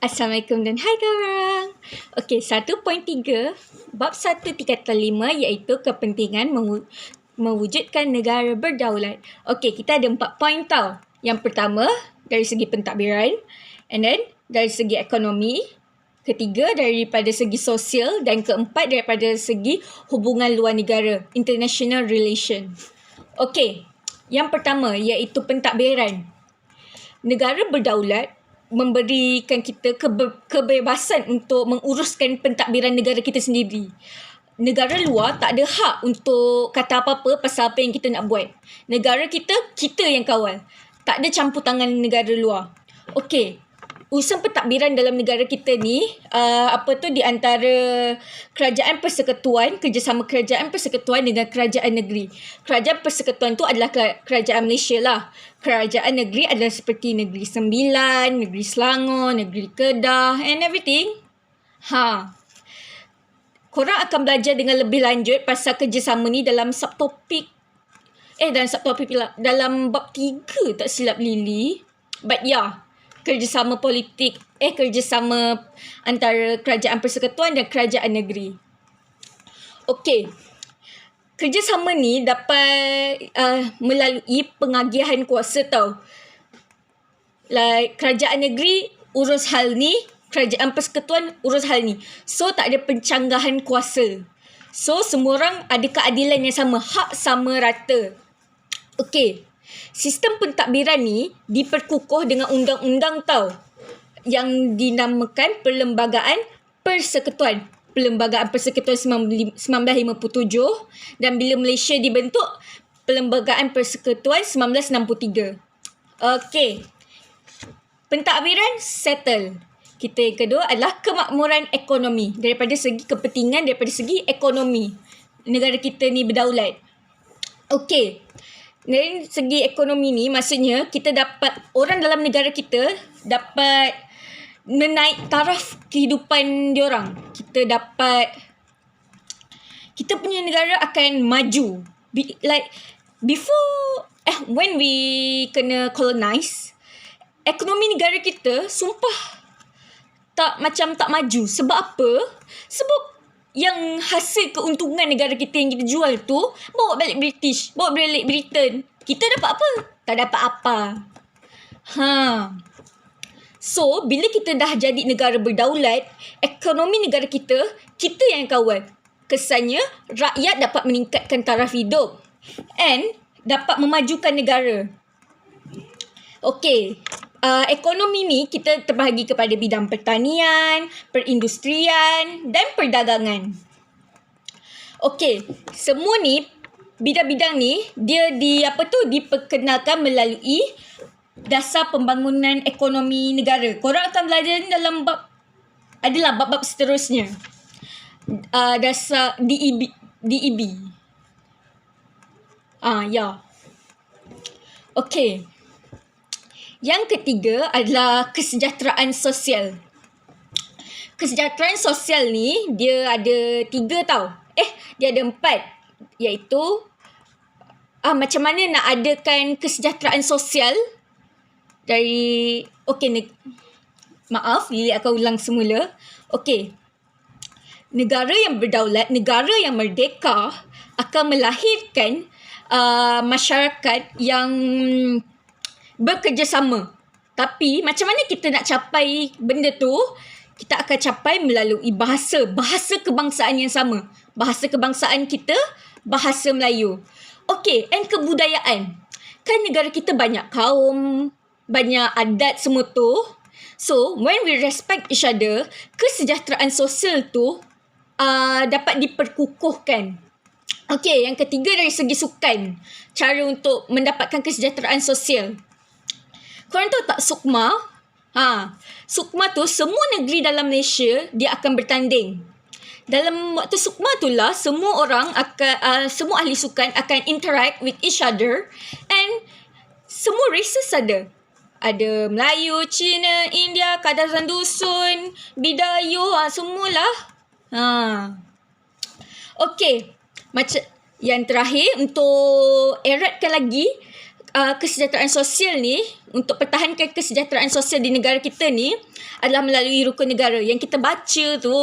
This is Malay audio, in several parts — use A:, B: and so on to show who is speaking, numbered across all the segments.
A: Assalamualaikum dan hai korang. Okey, 1.3 bab 1 tingkatan 5 iaitu kepentingan mewujudkan negara berdaulat. Okey, kita ada 4 poin tau. Yang pertama, dari segi pentadbiran, and then dari segi ekonomi, ketiga daripada segi sosial, dan keempat daripada segi hubungan luar negara, international relation. Okey, yang pertama iaitu pentadbiran. Negara berdaulat memberikan kita kebebasan untuk menguruskan pentadbiran negara kita sendiri. Negara luar tak ada hak untuk kata apa-apa pasal apa yang kita nak buat. Negara kita yang kawal. Tak ada campur tangan negara luar. Okey, urusan pentadbiran dalam negara kita ni, di antara kerjasama kerajaan persekutuan dengan kerajaan negeri. Kerajaan persekutuan tu adalah kerajaan Malaysia lah. Kerajaan negeri adalah seperti Negeri Sembilan, Negeri Selangor, Negeri Kedah and everything. Korang akan belajar dengan lebih lanjut pasal kerjasama ni dalam dalam bab 3 tak silap Lily. But yeah, kerjasama politik, kerjasama antara kerajaan persekutuan dan kerajaan negeri. Okey. Kerjasama ni dapat melalui pengagihan kuasa tau. Like kerajaan negeri urus hal ni, kerajaan persekutuan urus hal ni. So tak ada pencanggahan kuasa. So semua orang ada keadilan yang sama, hak sama rata. Okey. Sistem pentadbiran ni diperkukuh dengan undang-undang tau, yang dinamakan Perlembagaan Persekutuan. Perlembagaan Persekutuan 1957, dan bila Malaysia dibentuk, Perlembagaan Persekutuan 1963. Okey. Pentadbiran settle. Kita yang kedua adalah kemakmuran ekonomi. Daripada segi kepentingan, daripada segi ekonomi, negara kita ni berdaulat. Okey. Dari segi ekonomi ni, maksudnya kita dapat, orang dalam negara kita dapat menaik taraf kehidupan diorang. Kita punya negara akan maju. When we kena colonize, ekonomi negara kita sumpah tak maju. Sebab apa? Sebab yang hasil keuntungan negara kita yang kita jual tu bawa balik British, bawa balik Britain. Kita dapat apa? Tak dapat apa. So, bila kita dah jadi negara berdaulat, ekonomi negara kita yang kawal. Kesannya, rakyat dapat meningkatkan taraf hidup and dapat memajukan negara. Okey, ekonomi ni kita terbahagi kepada bidang pertanian, perindustrian dan perdagangan. Okey, semua ni, bidang-bidang ni, dia diperkenalkan melalui dasar pembangunan ekonomi negara. Korang akan belajar ni dalam bab-bab seterusnya. Dasar DEB. Okey. Yang ketiga adalah kesejahteraan sosial. Kesejahteraan sosial ni dia ada 3 tau. Dia ada 4. Iaitu macam mana nak adakan kesejahteraan sosial dari... Maaf, Lily akan ulang semula. Okey. Negara yang berdaulat, negara yang merdeka akan melahirkan masyarakat yang bekerjasama. Tapi macam mana kita nak capai benda tu? Kita akan capai melalui bahasa kebangsaan yang sama. Bahasa kebangsaan kita, bahasa Melayu. Okey, and kebudayaan. Kan negara kita banyak kaum, banyak adat semua tu. So, when we respect each other, kesejahteraan sosial tu dapat diperkukuhkan. Okey, yang ketiga dari segi sukan. Cara untuk mendapatkan kesejahteraan sosial. Korang tahu tak Sukma? Sukma tu semua negeri dalam Malaysia dia akan bertanding. Dalam waktu Sukma tu lah semua orang akan semua ahli sukan akan interact with each other, and semua races ada. Ada Melayu, Cina, India, Kadazan Dusun, Bidayu, semualah. Okey. Macam yang terakhir, untuk eratkan lagi kesejahteraan sosial ni, untuk pertahankan kesejahteraan sosial di negara kita ni adalah melalui rukun negara. Yang kita baca tu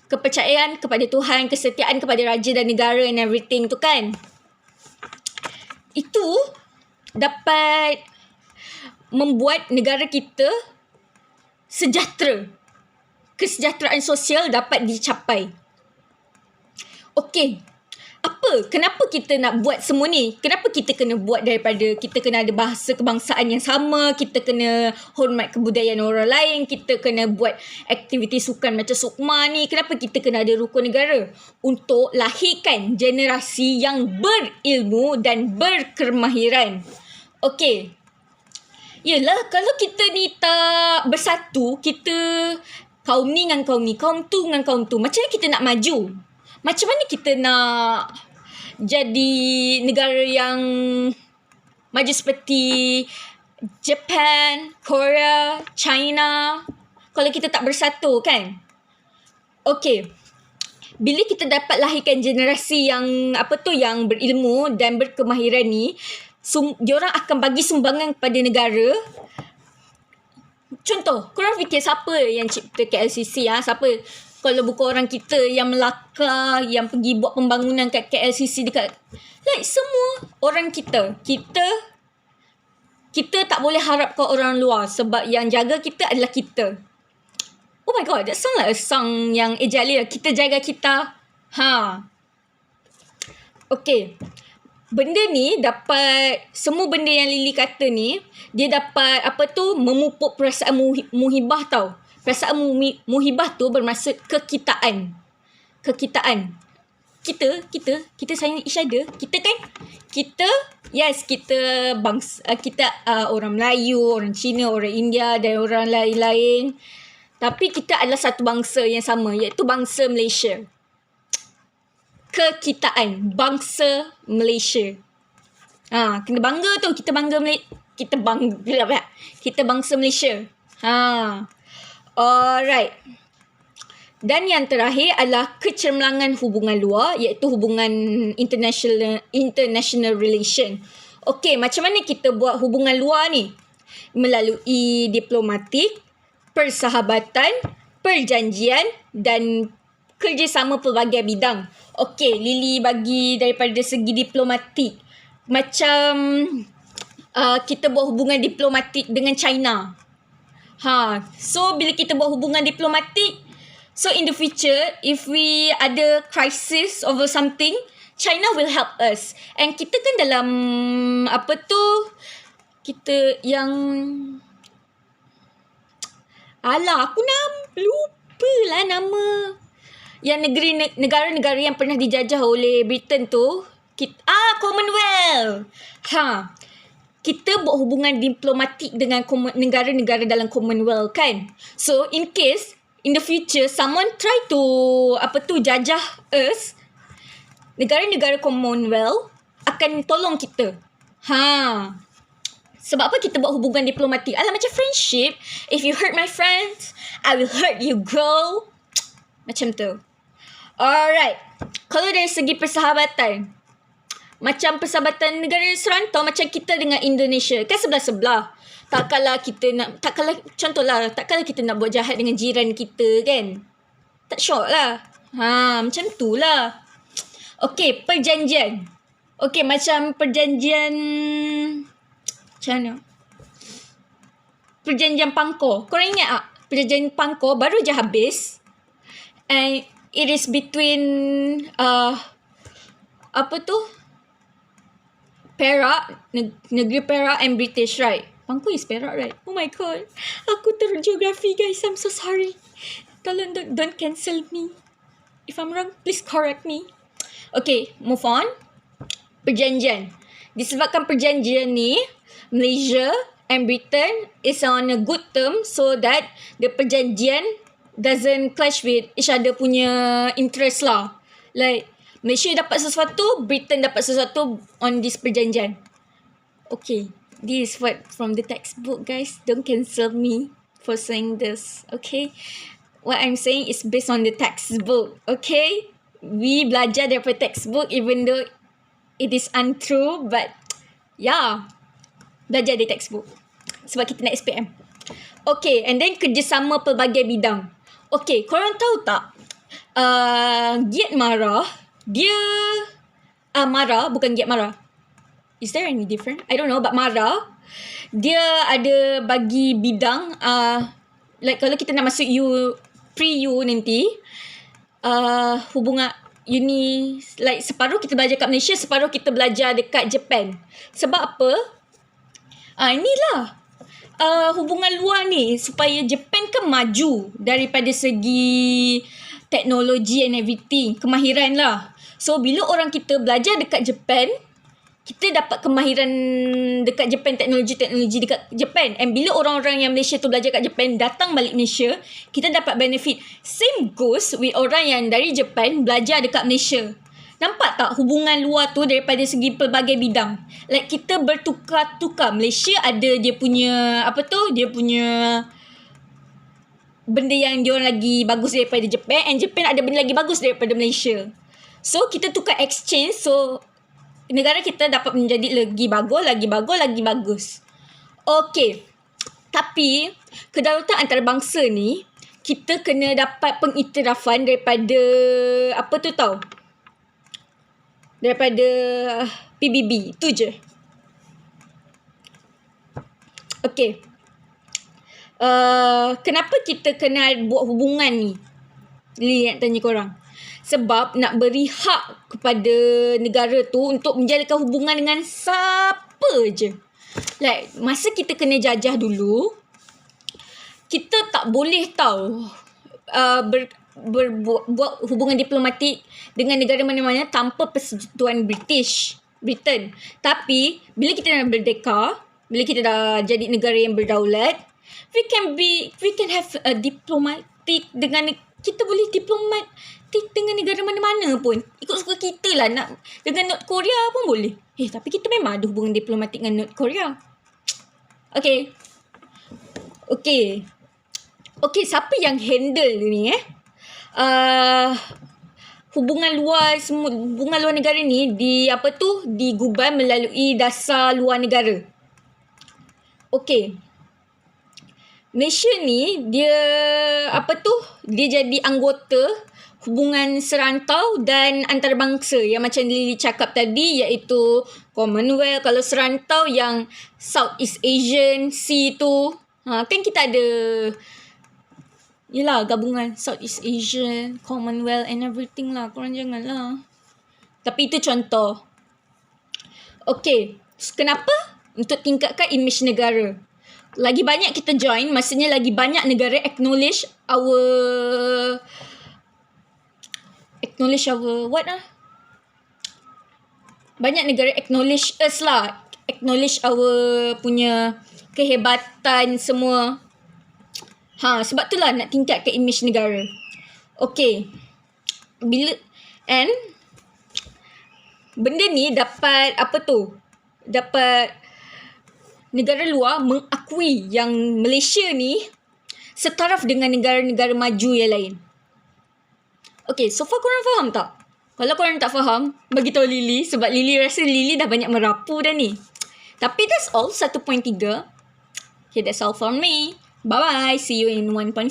A: kepercayaan kepada Tuhan, kesetiaan kepada raja dan negara and everything tu kan. Itu dapat membuat negara kita sejahtera. Kesejahteraan sosial dapat dicapai. Okey. Kenapa kita nak buat semua ni? Kenapa kita kena buat daripada kita kena ada bahasa kebangsaan yang sama, kita kena hormat kebudayaan orang lain, kita kena buat aktiviti sukan macam Sukma ni. Kenapa kita kena ada rukun negara? Untuk lahirkan generasi yang berilmu dan berkemahiran. Okey. Yelah, kalau kita ni tak bersatu, kita kaum ni dengan kaum ni, kaum tu dengan kaum tu, macam mana kita nak maju? Macam mana kita nak jadi negara yang maju seperti Japan, Korea, China, kalau kita tak bersatu kan? Okey. Bila kita dapat lahirkan generasi yang yang berilmu dan berkemahiran ni, diorang akan bagi sumbangan kepada negara. Contoh, korang fikir siapa yang cipta KLCC? Siapa? Kalau bukan orang kita yang melakar, yang pergi buat pembangunan kat KLCC dekat, semua orang kita. Kita tak boleh harapkan orang luar sebab yang jaga kita adalah kita. Oh my god, that sound like a song yang Ejalil. Kita jaga kita. Okay. Benda ni dapat, semua benda yang Lily kata ni, dia dapat memupuk perasaan muhibah tau. Perasaan muhibah tu bermaksud kekitaan. Kekitaan. Kita sayang each other. Kita kan? Kita bangsa, kita orang Melayu, orang Cina, orang India dan orang lain-lain. Tapi kita adalah satu bangsa yang sama, iaitu bangsa Malaysia. Kekitaan. Bangsa Malaysia. Kena bangga tu. Kita bangsa Malaysia. Alright. Dan yang terakhir adalah kecermelangan hubungan luar, iaitu hubungan international relation. Okey, macam mana kita buat hubungan luar ni? Melalui diplomatik, persahabatan, perjanjian dan kerjasama pelbagai bidang. Okey, Lily bagi daripada segi diplomatik. Macam kita buat hubungan diplomatik dengan China. So bila kita buat hubungan diplomatik, so in the future, if we ada crisis over something, China will help us. And kita kan dalam kita yang aku lupa lah nama. Yang negara-negara yang pernah dijajah oleh Britain tu, Commonwealth. Kita buat hubungan diplomatik dengan negara-negara dalam Commonwealth kan. So in case in the future someone try to jajah us, negara-negara Commonwealth akan tolong kita. Sebab apa kita buat hubungan diplomatik? Macam friendship. If you hurt my friends, I will hurt you, girl. Macam tu. Alright. Kalau dari segi persahabatan, macam persahabatan negara serantau, macam kita dengan Indonesia, kan sebelah-sebelah. Takkanlah kita nak buat jahat dengan jiran kita kan. Tak syok lah. Macam tu lah. Okey, perjanjian. Okey, macam perjanjian, macam mana? Perjanjian Pangkor. Korang ingat tak? Perjanjian Pangkor baru je habis. And it is between Perak, negeri Perak and British, right? Pangkor is Perak, right? Oh my god. Aku teruk geografi, guys. I'm so sorry. Tolong don't cancel me. If I'm wrong, please correct me. Okay, move on. Perjanjian. Disebabkan perjanjian ni, Malaysia and Britain is on a good term so that the perjanjian doesn't clash with each other punya interest lah. Like, Malaysia dapat sesuatu, Britain dapat sesuatu on this perjanjian. Okay, this is what from the textbook, guys. Don't cancel me for saying this, okay? What I'm saying is based on the textbook, okay? We belajar daripada textbook even though it is untrue, but yeah, belajar dari textbook. Sebab kita nak SPM. Okay, and then kerjasama pelbagai bidang. Okay, korang tahu tak? Giat Mara, dia... Mara, bukan Giat Mara. Is there any different? I don't know, but Mara, dia ada bagi bidang, like kalau kita nak masuk pre-U nanti, hubungan uni, like separuh kita belajar kat Malaysia, separuh kita belajar dekat Japan. Sebab apa? Inilah hubungan luar ni, supaya Japan kan maju daripada segi teknologi and everything, kemahiran lah. So bila orang kita belajar dekat Japan, kita dapat kemahiran dekat Japan, teknologi dekat Japan. And bila orang-orang yang Malaysia tu belajar kat Japan datang balik Malaysia, kita dapat benefit. Same goes with orang yang dari Japan belajar dekat Malaysia. Nampak tak hubungan luar tu daripada segi pelbagai bidang? Like kita bertukar-tukar. Malaysia ada dia punya, dia punya benda yang diorang lagi bagus daripada Japan, and Japan ada benda lagi bagus daripada Malaysia. So kita tukar exchange, so negara kita dapat menjadi lagi bagus. Okay. Tapi kedaulatan antarabangsa ni, kita kena dapat pengiktirafan daripada daripada PBB. Itu je. Okay. Kenapa kita kena buat hubungan ni? Lili nak tanya korang. Sebab nak beri hak kepada negara tu untuk menjalinkan hubungan dengan siapa je. Like, masa kita kena jajah dulu, kita tak boleh buat hubungan diplomatik dengan negara mana-mana tanpa persetujuan Britain. Tapi, bila kita dah merdeka, bila kita dah jadi negara yang berdaulat, we can have a diplomatic dengan, kita boleh diplomatik dengan negara mana-mana pun. Ikut suka kita lah. Nak dengan North Korea pun boleh. Tapi kita memang ada hubungan diplomatik dengan North Korea. Okay, siapa yang handle ni hubungan luar negara ni diguban melalui dasar luar negara. Okay. Malaysia ni dia jadi anggota hubungan serantau dan antarabangsa yang macam Lily cakap tadi, iaitu Commonwealth. Kalau serantau yang Southeast Asian Sea tu, kan kita ada gabungan Southeast Asian, Commonwealth and everything lah. Korang janganlah. Tapi itu contoh. Okay, kenapa? Untuk tingkatkan imej negara. Lagi banyak kita join, maksudnya lagi banyak negara acknowledge our banyak negara acknowledge us lah. Acknowledge our punya kehebatan semua. Sebab tu lah nak tingkatkan imej negara. Okay. Benda ni dapat dapat negara luar mengakui yang Malaysia ni setaraf dengan negara-negara maju yang lain. Okay, so far korang faham tak? Kalau korang tak faham, bagi tahu Lily, sebab Lily rasa Lily dah banyak merapu dah ni. Tapi that's all, 1.3. Okay, that's all from me. Bye-bye. See you in 1.4.